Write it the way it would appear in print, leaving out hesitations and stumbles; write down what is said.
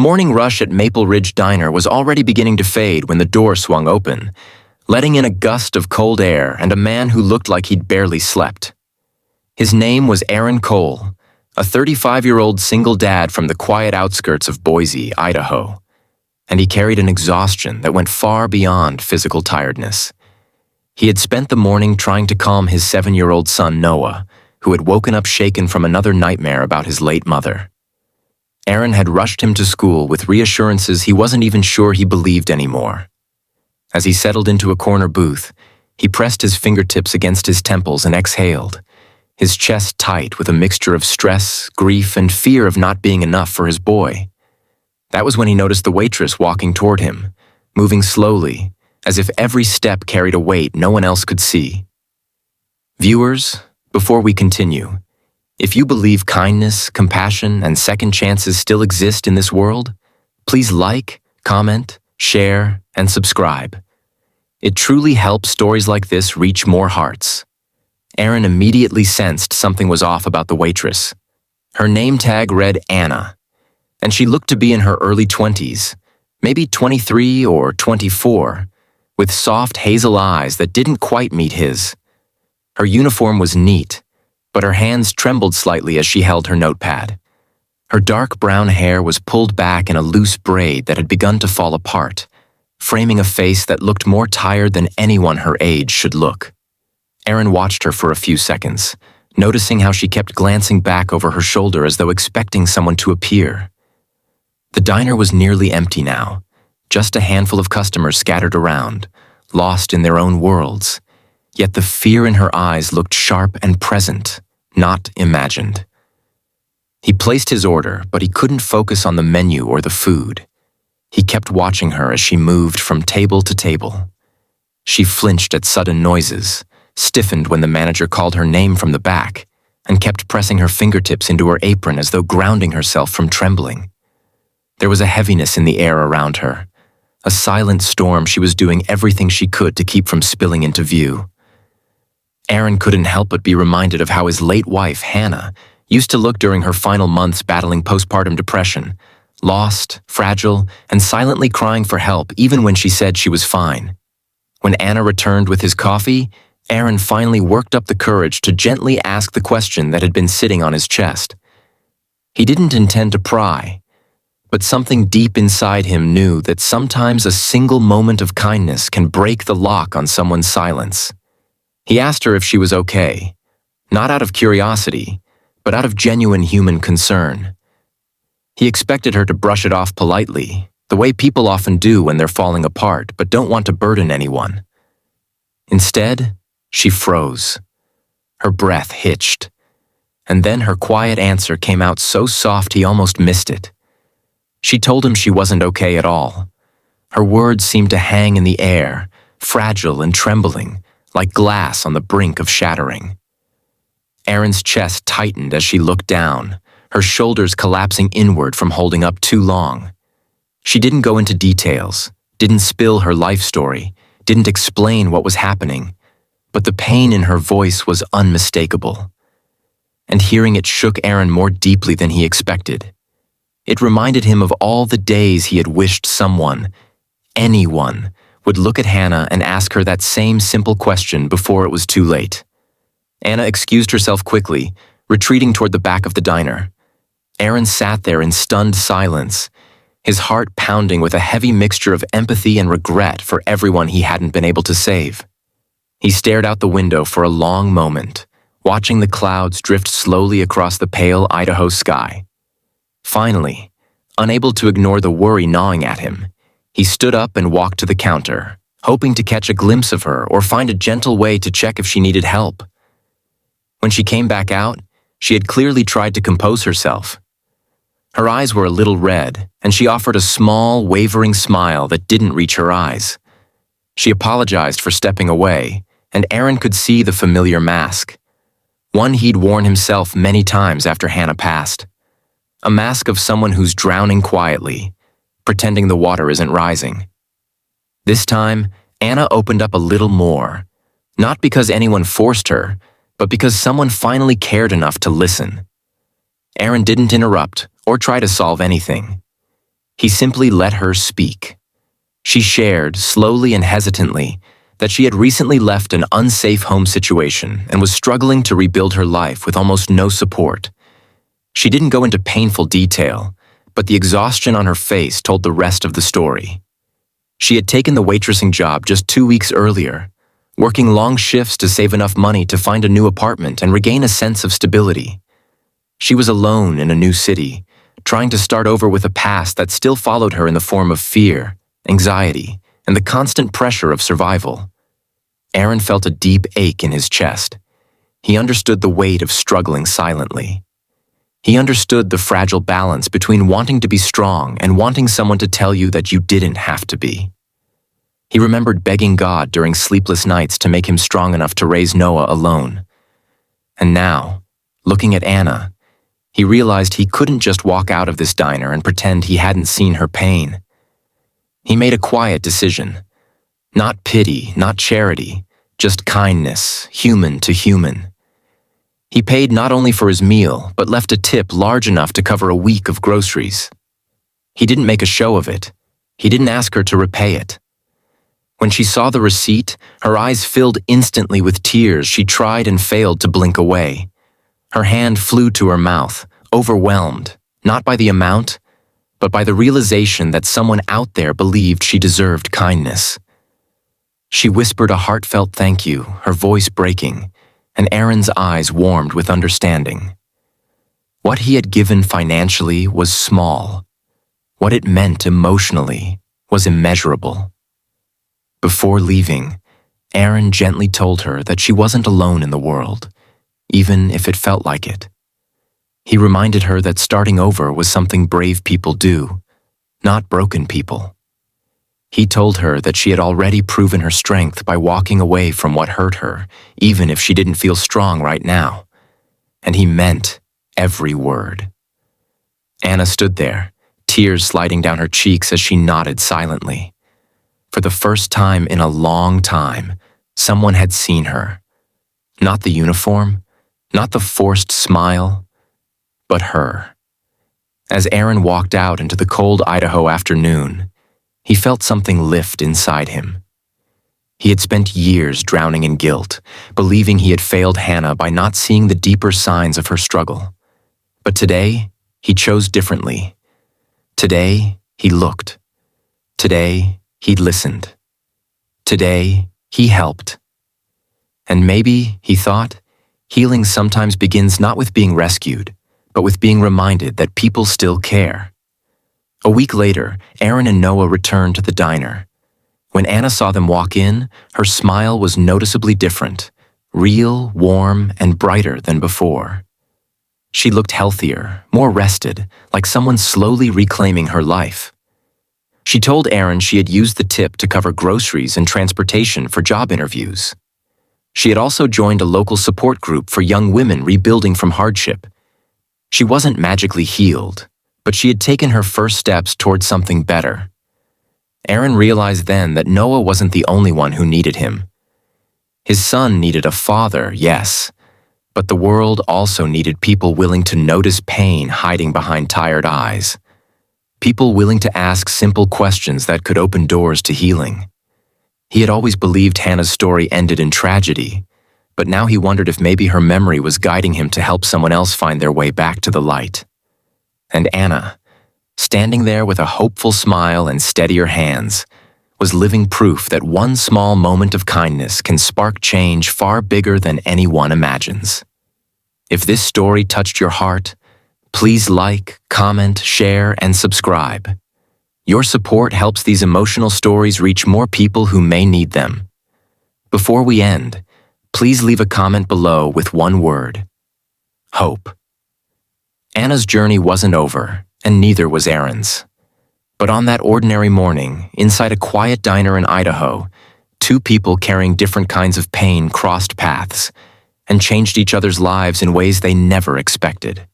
morning rush at Maple Ridge Diner was already beginning to fade when the door swung open, letting in a gust of cold air and a man who looked like he'd barely slept. His name was Aaron Cole, a 35-year-old single dad from the quiet outskirts of Boise, Idaho, and he carried an exhaustion that went far beyond physical tiredness. He had spent the morning trying to calm his 7-year-old son Noah, who had woken up shaken from another nightmare about his late mother. Aaron had rushed him to school with reassurances he wasn't even sure he believed anymore. As he settled into a corner booth, he pressed his fingertips against his temples and exhaled, his chest tight with a mixture of stress, grief, and fear of not being enough for his boy. That was when he noticed the waitress walking toward him, moving slowly, as if every step carried a weight no one else could see. Viewers, before we continue, if you believe kindness, compassion, and second chances still exist in this world, please like, comment, share, and subscribe. It truly helps stories like this reach more hearts. Aaron immediately sensed something was off about the waitress. Her name tag read Anna, and she looked to be in her early 20s, maybe 23 or 24, with soft hazel eyes that didn't quite meet his. Her uniform was neat, but her hands trembled slightly as she held her notepad. Her dark brown hair was pulled back in a loose braid that had begun to fall apart, framing a face that looked more tired than anyone her age should look. Aaron watched her for a few seconds, noticing how she kept glancing back over her shoulder as though expecting someone to appear. The diner was nearly empty now, just a handful of customers scattered around, lost in their own worlds. Yet the fear in her eyes looked sharp and present, not imagined. He placed his order, but he couldn't focus on the menu or the food. He kept watching her as she moved from table to table. She flinched at sudden noises, stiffened when the manager called her name from the back, and kept pressing her fingertips into her apron as though grounding herself from trembling. There was a heaviness in the air around her, a silent storm she was doing everything she could to keep from spilling into view. Aaron couldn't help but be reminded of how his late wife, Hannah, used to look during her final months battling postpartum depression, lost, fragile, and silently crying for help even when she said she was fine. When Anna returned with his coffee, Aaron finally worked up the courage to gently ask the question that had been sitting on his chest. He didn't intend to pry, but something deep inside him knew that sometimes a single moment of kindness can break the lock on someone's silence. He asked her if she was okay, not out of curiosity, but out of genuine human concern. He expected her to brush it off politely, the way people often do when they're falling apart but don't want to burden anyone. Instead, she froze. Her breath hitched, and then her quiet answer came out so soft he almost missed it. She told him she wasn't okay at all. Her words seemed to hang in the air, fragile and trembling, like glass on the brink of shattering. Aaron's chest tightened as she looked down, her shoulders collapsing inward from holding up too long. She didn't go into details, didn't spill her life story, didn't explain what was happening, but the pain in her voice was unmistakable. And hearing it shook Aaron more deeply than he expected. It reminded him of all the days he had wished someone, anyone, would look at Hannah and ask her that same simple question before it was too late. Anna excused herself quickly, retreating toward the back of the diner. Aaron sat there in stunned silence, his heart pounding with a heavy mixture of empathy and regret for everyone he hadn't been able to save. He stared out the window for a long moment, watching the clouds drift slowly across the pale Idaho sky. Finally, unable to ignore the worry gnawing at him, he stood up and walked to the counter, hoping to catch a glimpse of her or find a gentle way to check if she needed help. When she came back out, she had clearly tried to compose herself. Her eyes were a little red, and she offered a small, wavering smile that didn't reach her eyes. She apologized for stepping away, and Aaron could see the familiar mask, one he'd worn himself many times after Hannah passed. A mask of someone who's drowning quietly, pretending the water isn't rising. This time, Anna opened up a little more, not because anyone forced her, but because someone finally cared enough to listen. Aaron didn't interrupt or try to solve anything. He simply let her speak. She shared, slowly and hesitantly, that she had recently left an unsafe home situation and was struggling to rebuild her life with almost no support. She didn't go into painful detail, but the exhaustion on her face told the rest of the story. She had taken the waitressing job just 2 weeks earlier, working long shifts to save enough money to find a new apartment and regain a sense of stability. She was alone in a new city, trying to start over with a past that still followed her in the form of fear, anxiety, and the constant pressure of survival. Aaron felt a deep ache in his chest. He understood the weight of struggling silently. He understood the fragile balance between wanting to be strong and wanting someone to tell you that you didn't have to be. He remembered begging God during sleepless nights to make him strong enough to raise Noah alone. And now, looking at Anna, he realized he couldn't just walk out of this diner and pretend he hadn't seen her pain. He made a quiet decision. Not pity, not charity, just kindness, human to human. He paid not only for his meal, but left a tip large enough to cover a week of groceries. He didn't make a show of it. He didn't ask her to repay it. When she saw the receipt, her eyes filled instantly with tears she tried and failed to blink away. Her hand flew to her mouth, overwhelmed, not by the amount, but by the realization that someone out there believed she deserved kindness. She whispered a heartfelt thank you, her voice breaking, and Aaron's eyes warmed with understanding. What he had given financially was small. What it meant emotionally was immeasurable. Before leaving, Aaron gently told her that she wasn't alone in the world, even if it felt like it. He reminded her that starting over was something brave people do, not broken people. He told her that she had already proven her strength by walking away from what hurt her, even if she didn't feel strong right now. And he meant every word. Anna stood there, tears sliding down her cheeks as she nodded silently. For the first time in a long time, someone had seen her. Not the uniform, not the forced smile, but her. As Aaron walked out into the cold Idaho afternoon, he felt something lift inside him. He had spent years drowning in guilt, believing he had failed Hannah by not seeing the deeper signs of her struggle. But today, he chose differently. Today, he looked. Today, he listened. Today, he helped. And maybe, he thought, healing sometimes begins not with being rescued, but with being reminded that people still care. A week later, Aaron and Noah returned to the diner. When Anna saw them walk in, her smile was noticeably different, real, warm, and brighter than before. She looked healthier, more rested, like someone slowly reclaiming her life. She told Aaron she had used the tip to cover groceries and transportation for job interviews. She had also joined a local support group for young women rebuilding from hardship. She wasn't magically healed, but she had taken her first steps towards something better. Aaron realized then that Noah wasn't the only one who needed him. His son needed a father, yes, but the world also needed people willing to notice pain hiding behind tired eyes. People willing to ask simple questions that could open doors to healing. He had always believed Hannah's story ended in tragedy, but now he wondered if maybe her memory was guiding him to help someone else find their way back to the light. And Anna, standing there with a hopeful smile and steadier hands, was living proof that one small moment of kindness can spark change far bigger than anyone imagines. If this story touched your heart, please like, comment, share, and subscribe. Your support helps these emotional stories reach more people who may need them. Before we end, please leave a comment below with one word: hope. Anna's journey wasn't over, and neither was Aaron's. But on that ordinary morning, inside a quiet diner in Idaho, two people carrying different kinds of pain crossed paths and changed each other's lives in ways they never expected.